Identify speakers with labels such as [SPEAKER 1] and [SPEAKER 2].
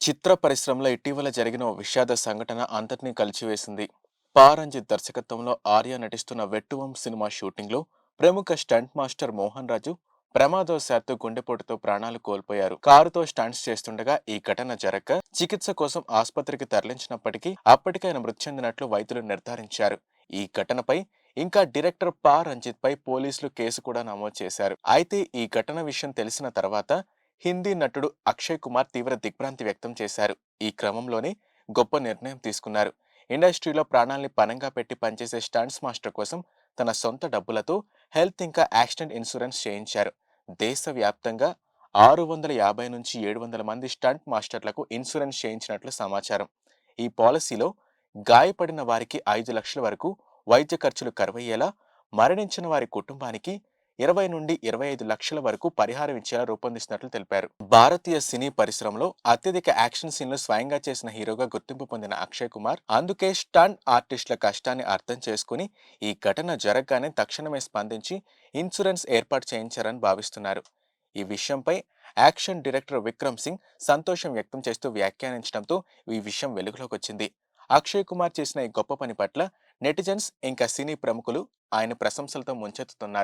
[SPEAKER 1] చిత్ర పరిశ్రమలో ఇటీవల జరిగిన ఓ విషాద సంఘటన అంతటినీ కలిచివేసింది. పారంజిత్ దర్శకత్వంలో ఆర్య నటిస్తున్న వెట్టువం సినిమా షూటింగ్లో ప్రముఖ స్టంట్ మాస్టర్ మోహన్ రాజు ప్రమాదవశాత్తు గుండెపోటుతో ప్రాణాలు కోల్పోయారు. కారుతో స్టంట్స్ చేస్తుండగా ఈ ఘటన జరగక చికిత్స కోసం ఆసుపత్రికి తరలించినప్పటికీ అప్పటికే ఆయన మృతి చెందినట్లు వైద్యులు నిర్ధారించారు. ఈ ఘటనపై ఇంకా డైరెక్టర్ పా రంజిత్ పై పోలీసులు కేసు కూడా నమోదు చేశారు. అయితే ఈ ఘటన విషయం తెలిసిన తర్వాత హిందీ నటుడు అక్షయ్ కుమార్ తీవ్ర దిగ్భ్రాంతి వ్యక్తం చేశారు. ఈ క్రమంలోనే గొప్ప నిర్ణయం తీసుకున్నారు. ఇండస్ట్రీలో ప్రాణాల్ని పణంగా పెట్టి పనిచేసే స్టంట్స్ మాస్టర్ కోసం తన సొంత డబ్బులతో హెల్త్ ఇంకా యాక్సిడెంట్ ఇన్సూరెన్స్ చేయించారు. దేశవ్యాప్తంగా 650 నుంచి 700 మంది స్టంట్ మాస్టర్లకు ఇన్సూరెన్స్ చేయించినట్లు సమాచారం. ఈ పాలసీలో గాయపడిన వారికి 5 లక్షల వరకు వైద్య ఖర్చులు కరువయ్యేలా, మరణించిన వారి కుటుంబానికి 20 నుండి 25 లక్షల వరకు పరిహారం ఇచ్చేలా రూపొందిస్తున్నట్లు తెలిపారు. భారతీయ సినీ పరిశ్రమలో అత్యధిక యాక్షన్ సీన్లు స్వయంగా చేసిన హీరోగా గుర్తింపు పొందిన అక్షయ్ కుమార్ అందుకే స్టంట్ ఆర్టిస్టుల కష్టాన్ని అర్థం చేసుకుని ఈ ఘటన జరగగానే తక్షణమే స్పందించి ఇన్సూరెన్స్ ఏర్పాటు చేయించారని భావిస్తున్నారు. ఈ విషయంపై యాక్షన్ డైరెక్టర్ విక్రమ్ సింగ్ సంతోషం వ్యక్తం చేస్తూ వ్యాఖ్యానించడంతో ఈ విషయం వెలుగులోకి వచ్చింది. అక్షయ్ కుమార్ చేసిన ఈ గొప్ప పని పట్ల నెటిజన్స్ ఇంకా సినీ ప్రముఖులు ఆయన ప్రశంసలతో ముంచెత్తుతున్నారు.